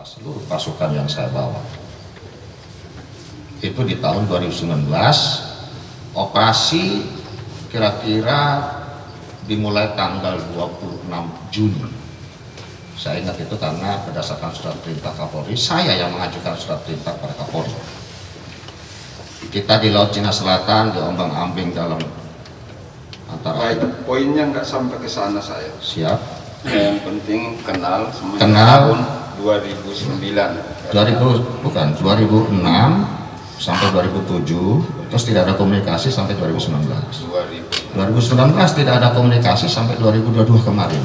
atas seluruh pasukan yang saya bawa. Itu di tahun 2019, operasi kira-kira dimulai tanggal 26 Juni. Saya ingat itu karena berdasarkan surat perintah Kapolri, saya yang mengajukan surat perintah pada Kapolri. Kita di Laut Cina Selatan, diombang-ambing dalam antara... Baik, poinnya nggak sampai ke sana saya. Siap. Yang penting kenal semenjak Kenal. tahun 2009. 2006 sampai 2007, terus tidak ada komunikasi sampai 2019. 2019 tidak ada komunikasi sampai 2022 kemarin.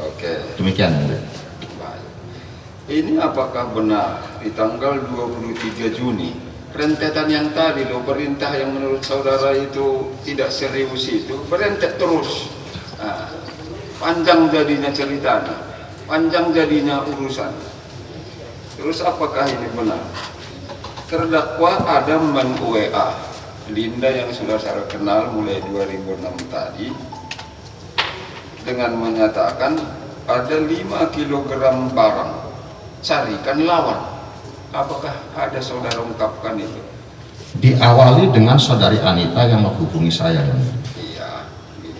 Oke. Demikian. Baik. Ini apakah benar di tanggal 23 Juni rentetan yang tadi loh, perintah yang menurut saudara itu tidak serius itu berentet terus. Nah, panjang jadinya ceritanya, panjang jadinya urusan. Terus apakah ini benar? Terdakwa ada men-WA Linda yang sudah saya kenal mulai 2006 tadi dengan menyatakan ada 5 kg barang, carikan lawan. Apakah ada saudara ungkapkan itu? Diawali dengan saudari Anita yang menghubungi saya. Iya.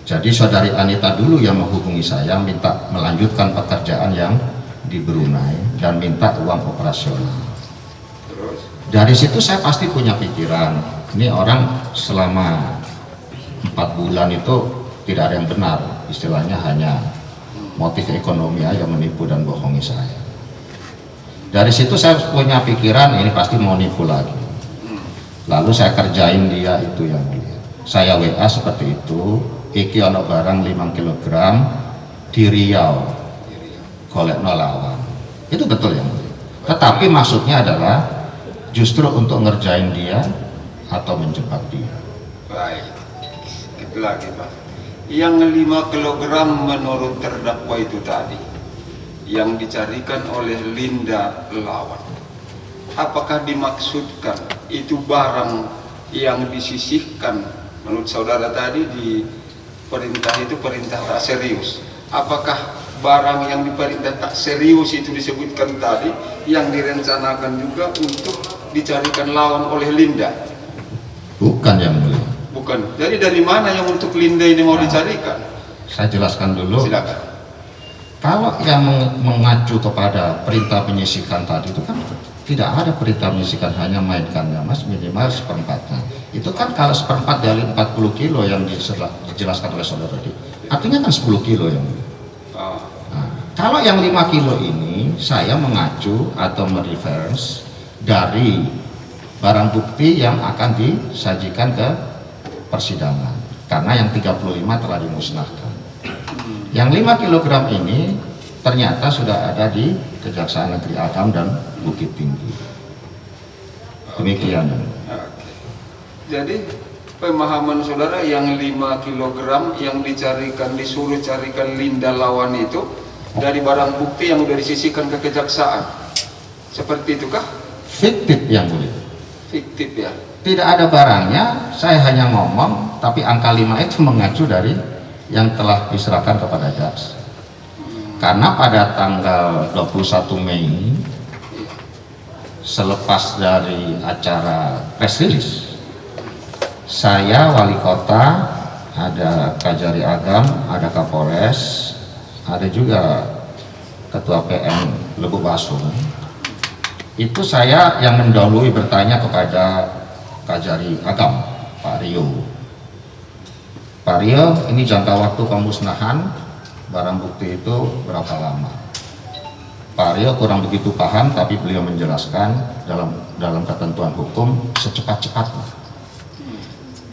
Jadi saudari Anita dulu yang menghubungi saya, minta melanjutkan pekerjaan yang di Brunei dan minta uang operasional. Terus? Dari situ saya pasti punya pikiran, ini orang selama 4 bulan itu tidak ada yang benar, istilahnya hanya motif ekonomi aja menipu dan bohongi saya. Dari situ saya punya pikiran ini pasti mau nipu lagi. Lalu saya kerjain dia itu yang mulia. Saya WA seperti itu, iki ono barang 5 kg di Riau, golek lawan. Itu betul yang mulia. Tetapi maksudnya adalah justru untuk ngerjain dia atau menjebak dia. Baik. Itu lagi Pak. Yang 5 kg menurut terdakwa itu tadi yang dicarikan oleh Linda lawan, apakah dimaksudkan itu barang yang disisihkan menurut saudara tadi di perintah itu perintah tak serius? Apakah barang yang diperintah tak serius itu disebutkan tadi yang direncanakan juga untuk dicarikan lawan oleh Linda? Bukan yang mulia. Bukan. Jadi dari mana yang untuk Linda ini mau dicarikan? Saya jelaskan dulu. Silakan. Kalau yang mengacu kepada perintah penyisikan tadi itu kan tidak ada perintah penyisikan, hanya mainkannya mas minimal seperempatnya. Itu kan kalau seperempat dari 40 kilo yang dijelaskan oleh saudara tadi, artinya kan 10 kilo yang. Nah, kalau yang 5 kilo ini saya mengacu atau mereverse dari barang bukti yang akan disajikan ke persidangan, karena yang 35 telah dimusnahkan. Yang 5 kg ini ternyata sudah ada di Kejaksaan Negeri Agam dan Bukit Tinggi. Demikian. Jadi pemahaman saudara yang 5 kg yang disuruh carikan Linda lawan itu dari barang bukti yang sudah disisihkan ke kejaksaan. Seperti itukah? Fiktif yang mulia. Fiktif ya. Tidak ada barangnya, saya hanya ngomong, tapi angka 5 itu mengacu dari yang telah diserahkan kepada jaksa. Karena pada tanggal 21 Mei selepas dari acara press release, saya wali kota, ada Kajari Agam, ada Kapolres, ada juga Ketua PM Lebuk Basung. Itu saya yang mendahului bertanya kepada Kajari Agam, Pak Rio. Pak Rio, ini jangka waktu pemusnahan barang bukti itu berapa lama? Pak Rio kurang begitu paham, tapi beliau menjelaskan dalam ketentuan hukum secepat-cepatnya.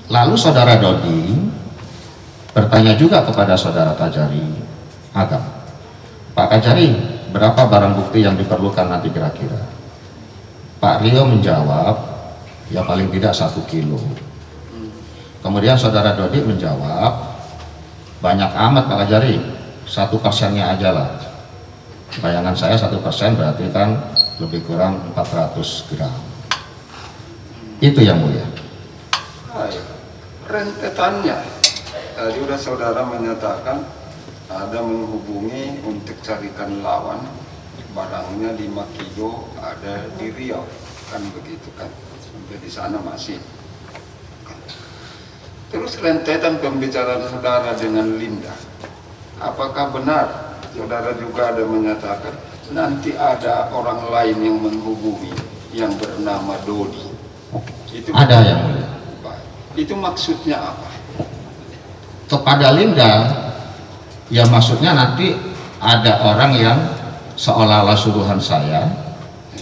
Lalu saudara Dodi bertanya juga kepada saudara Kajari Agam, Pak Kajari, berapa barang bukti yang diperlukan nanti kira-kira? Pak Rio menjawab, ya paling tidak 1 kilo. Kemudian saudara Dodi menjawab, banyak amat Pak Kajari, 1%-nya aja lah. Bayangan saya 1% berarti kan lebih kurang 400 gram. Itu yang mulia. Baik. Rentetannya tadi udah saudara menyatakan ada menghubungi untuk carikan lawan barangnya 5 kilo ada di Riau, kan begitu kan, sampai di sana masih. Terus rentetan pembicaraan saudara dengan Linda, apakah benar saudara juga ada menyatakan nanti ada orang lain yang menghubungi yang bernama Dodi? Itu ada yang mulia. Itu maksudnya apa? Kepada Linda, ya maksudnya nanti ada orang yang seolah-olah suruhan saya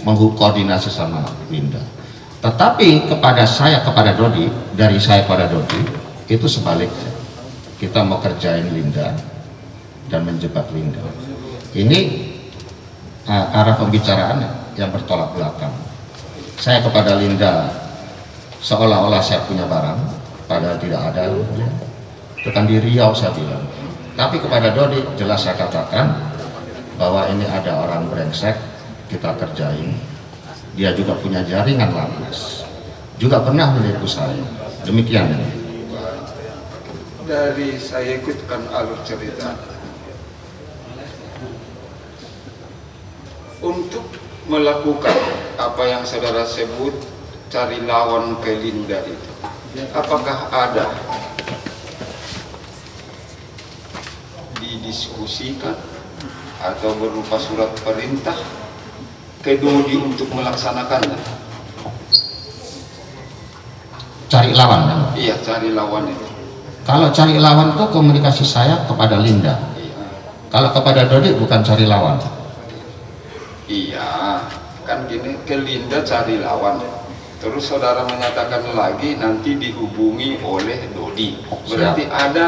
mengkoordinasi sama Linda. Tetapi kepada saya, kepada Dodi, dari saya pada Dodi, itu sebaliknya. Kita mau kerjain Linda dan menjebak Linda. Ini arah pembicaraan yang bertolak belakang. Saya kepada Linda seolah-olah saya punya barang, padahal tidak ada. Itu kan di Riau saya bilang. Tapi kepada Dodi jelas saya katakan bahwa ini ada orang brengsek, kita kerjain. Dia juga punya jaringan lapas, juga pernah menipu saya. Demikian. Dari saya ikutkan alur cerita, untuk melakukan apa yang saudara sebut cari lawan ke Linda itu, apakah ada didiskusikan atau berupa surat perintah ke Dodi untuk melaksanakannya? Cari lawan kan? Iya, cari lawan itu. Kalau cari lawan itu komunikasi saya kepada Linda. Iya. Kalau kepada Dodi bukan cari lawan. Iya, kan gini, ke Linda cari lawan. Terus saudara menyatakan lagi nanti dihubungi oleh Dodi. Berarti ada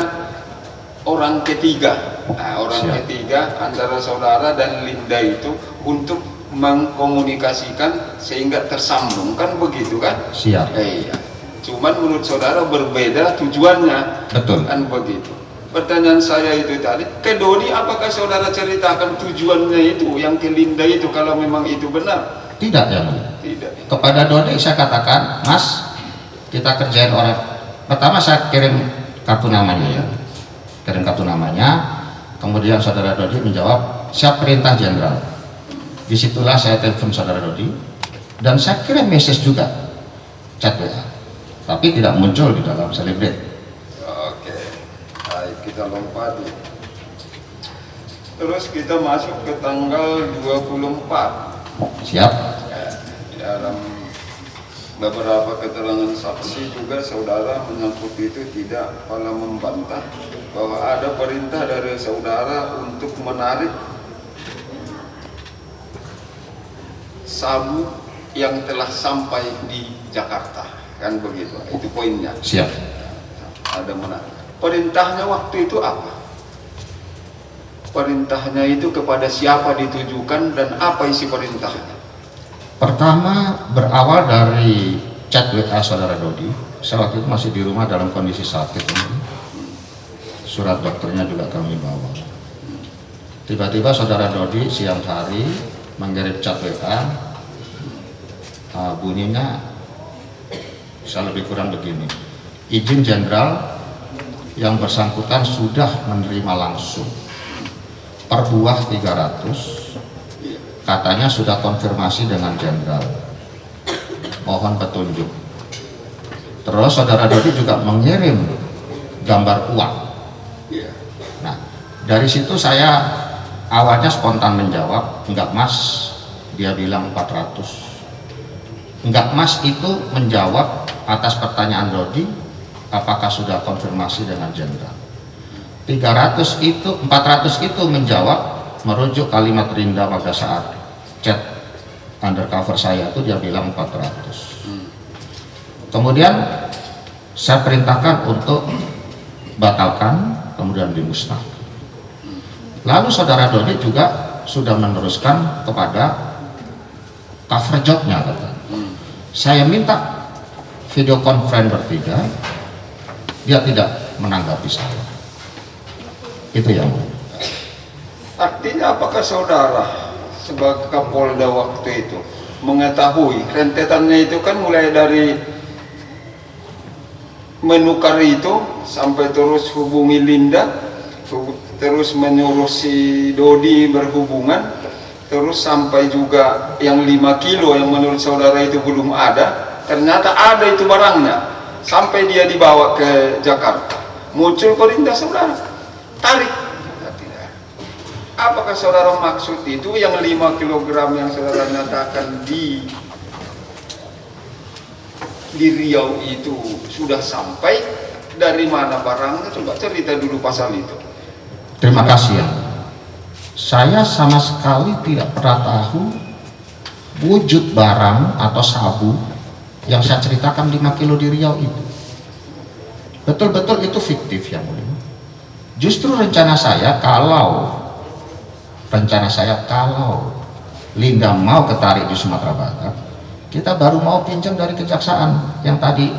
orang ketiga. Nah, orang ketiga antara saudara dan Linda itu untuk mengkomunikasikan sehingga tersambung, kan begitu kan? Siap. Iya. Cuman menurut saudara berbeda tujuannya. Betul. Kan begitu. Pertanyaan saya itu tadi, ke Dodi apakah saudara ceritakan tujuannya itu yang ke Linda itu kalau memang itu benar? Tidak ya mulia. Tidak. Kepada Dodi saya katakan, Mas, kita kerjain orang. Pertama saya kirim kartu namanya ya. Kirim kartu namanya. Kemudian saudara Dodi menjawab, siap perintah jenderal. Disitulah saya telepon saudara Dodi dan saya kirim message juga, chat WA. Tapi tidak muncul di dalam Celebrate. Oke, baik, kita lompati. Terus kita masuk ke tanggal 24. Siap. Dalam beberapa keterangan saksi juga saudara menyangkut itu tidak pala membantah bahwa ada perintah dari saudara untuk menarik sabu yang telah sampai di Jakarta. Kan begitu, itu poinnya. Siap. Ada mana? Perintahnya waktu itu apa? Perintahnya itu kepada siapa ditujukan dan apa isi perintahnya? Pertama berawal dari chat WA saudara Dodi. Saya waktu itu masih di rumah dalam kondisi sakit. Surat dokternya juga kami bawa. Tiba-tiba saudara Dodi siang hari mengirim chat WA, bunyinya bisa lebih kurang begini: izin jenderal yang bersangkutan sudah menerima langsung per buah 300, katanya sudah konfirmasi dengan jenderal, mohon petunjuk. Terus saudara Dodi juga mengirim gambar uang. Nah, dari situ saya awalnya spontan menjawab, enggak Mas. Dia bilang 400. Enggak Mas itu menjawab atas pertanyaan Dodi, apakah sudah konfirmasi dengan jenderal. 400 itu menjawab merujuk kalimat Linda pada saat chat undercover saya itu, dia bilang 400. Kemudian saya perintahkan untuk batalkan, kemudian dimusnahkan. Lalu saudara Dodi juga sudah meneruskan kepada cover jobnya, kata. Saya minta video conference bertiga, dia tidak menanggapi saya. Itu yang artinya apakah saudara sebagai Kapolda waktu itu mengetahui rentetannya itu kan mulai dari menukar itu sampai terus hubungi Linda, terus menyuruh si Dodi berhubungan, terus sampai juga yang 5 kilo yang menurut saudara itu belum ada, ternyata ada itu barangnya, sampai dia dibawa ke Jakarta. Muncul perintah saudara, tarik. Tidak. Apakah saudara maksud itu yang 5 kilogram yang saudara nyatakan di Riau itu sudah sampai? Dari mana barangnya? Coba cerita dulu pasal itu. Terima kasih ya. Saya sama sekali tidak pernah tahu wujud barang atau sabu yang saya ceritakan 5 kilo di Riau itu. Betul-betul itu fiktif yang mulia. Justru rencana saya kalau Linda mau ketarik di Sumatera Barat, kita baru mau pinjam dari kejaksaan yang tadi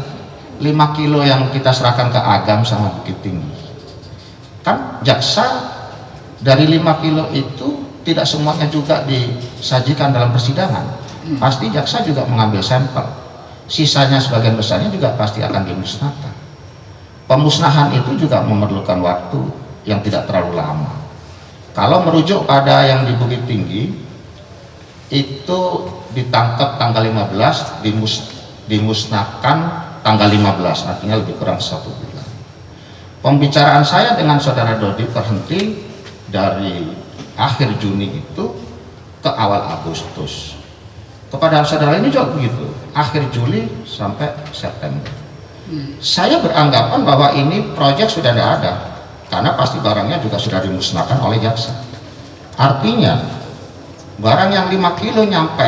5 kilo yang kita serahkan ke Agam sama Bukit Tinggi. Kan jaksa dari 5 kilo itu tidak semuanya juga disajikan dalam persidangan. Pasti jaksa juga mengambil sampel. Sisanya sebagian besarnya juga pasti akan dimusnahkan. Pemusnahan itu juga memerlukan waktu yang tidak terlalu lama. Kalau merujuk pada yang di Bukit Tinggi, itu ditangkap tanggal 15, dimusnahkan tanggal 15, artinya lebih kurang 1 bulan. Pembicaraan saya dengan saudara Dodi berhenti dari akhir Juni itu ke awal Agustus. Kepada saudara ini juga begitu, akhir Juli sampai September. Saya beranggapan bahwa ini proyek sudah tidak ada, karena pasti barangnya juga sudah dimusnahkan oleh jaksa. Artinya barang yang 5 kilo nyampe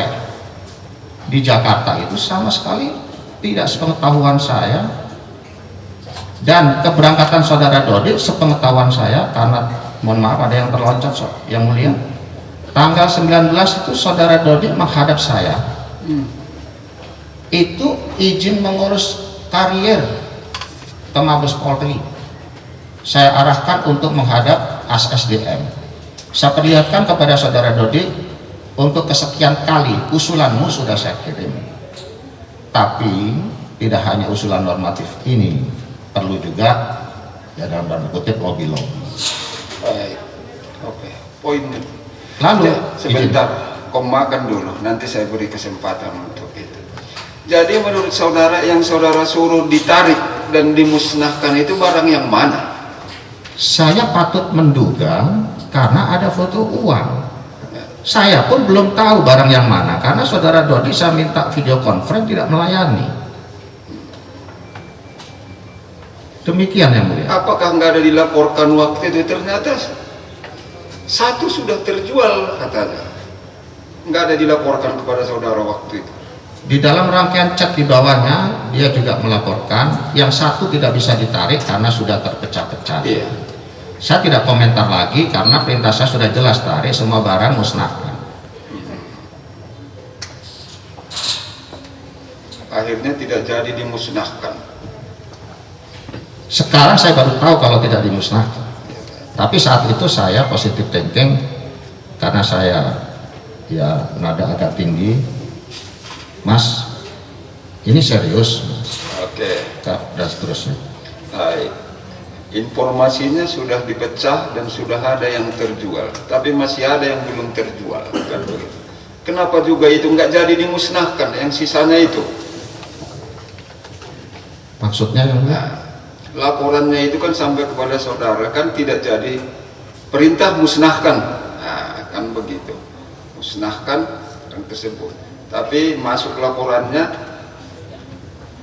di Jakarta itu sama sekali tidak sepengetahuan saya, dan keberangkatan saudara Dodi sepengetahuan saya, karena mohon maaf ada yang terloncat yang mulia, tanggal 19 itu saudara Dodi menghadap saya, itu izin mengurus karier ke Mabes Polri, saya arahkan untuk menghadap ASDM. Saya perlihatkan kepada saudara Dodi, untuk kesekian kali usulanmu sudah saya kirim. Tapi tidak hanya usulan normatif ini, perlu juga ya dalam tanda kutip lobby-lobby. Baik, oke. Poin lalu sebentar, komakan dulu, nanti saya beri kesempatan untuk itu. Jadi menurut saudara yang saudara suruh ditarik dan dimusnahkan itu barang yang mana? Saya patut menduga karena ada foto uang. Saya pun belum tahu barang yang mana, karena saudara Dodi saya minta video conference tidak melayani. Demikian yang mulia. Apakah nggak ada dilaporkan waktu itu? Ternyata satu sudah terjual katanya. Nggak ada dilaporkan kepada saudara waktu itu. Di dalam rangkaian chat di bawahnya dia juga melaporkan yang satu tidak bisa ditarik karena sudah terpecah-pecah. Iya. Saya tidak komentar lagi karena perintah saya sudah jelas, tarik semua barang, musnahkan. Akhirnya tidak jadi dimusnahkan. Sekarang saya baru tahu kalau tidak dimusnahkan. Tapi saat itu saya positif thinking karena saya ya nada agak tinggi. Mas, ini serius. Oke. Dan seterusnya. Baik. Informasinya sudah dipecah dan sudah ada yang terjual, tapi masih ada yang belum terjual. Kan? Kenapa juga itu nggak jadi dimusnahkan yang sisanya itu? Maksudnya yang laporannya itu kan sampai kepada saudara kan tidak jadi perintah musnahkan, kan begitu, musnahkan yang tersebut. Tapi masuk laporannya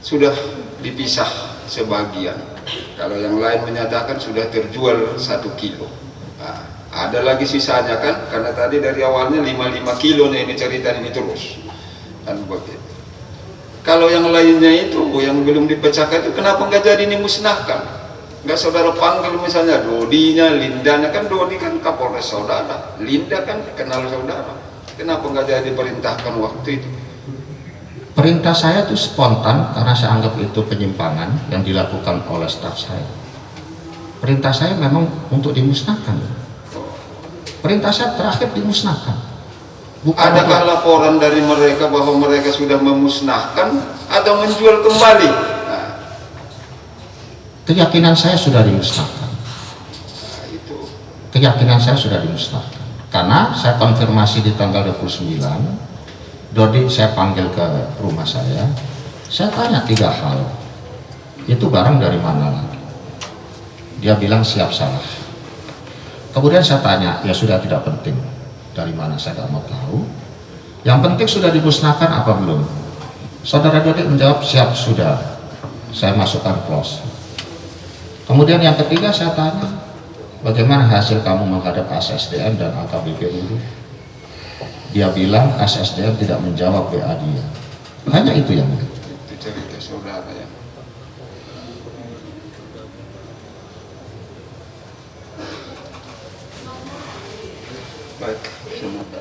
sudah dipisah sebagian. Kalau yang lain menyatakan sudah terjual 1 kilo. Nah, ada lagi sisanya kan, karena tadi dari awalnya 5 kilo nih ini cerita ini terus. Dan begitu. Kalau yang lainnya itu yang belum dipecahkan itu kenapa nggak jadi dimusnahkan? Nggak saudara panggil misalnya Dodinya, Lindanya, kan Dodi kan Kapolres saudara, Linda kan kenal saudara. Kenapa nggak jadi diperintahkan waktu itu? Perintah saya itu spontan karena saya anggap itu penyimpangan yang dilakukan oleh staf saya. Perintah saya memang untuk dimusnahkan. Perintah saya terakhir dimusnahkan. Adakah laporan dari mereka bahwa mereka sudah memusnahkan atau menjual kembali? Nah. Keyakinan saya sudah dimusnahkan. Nah, itu. Keyakinan saya sudah dimusnahkan. Karena saya konfirmasi di tanggal 29, Dodi saya panggil ke rumah saya tanya 3 hal. Itu barang dari mana lagi? Dia bilang siap salah. Kemudian saya tanya, ya sudah tidak penting dari mana, saya tidak mau tahu. Yang penting sudah dimusnahkan apa belum? Saudara Dodi menjawab siap sudah, saya masukkan close. Kemudian yang ketiga saya tanya, bagaimana hasil kamu menghadap ASSDM dan AKBP dulu? Dia bilang ASSDM tidak menjawab WA dia. Hanya itu yang mulia. Itu cerita saudara ya. Baik, semua.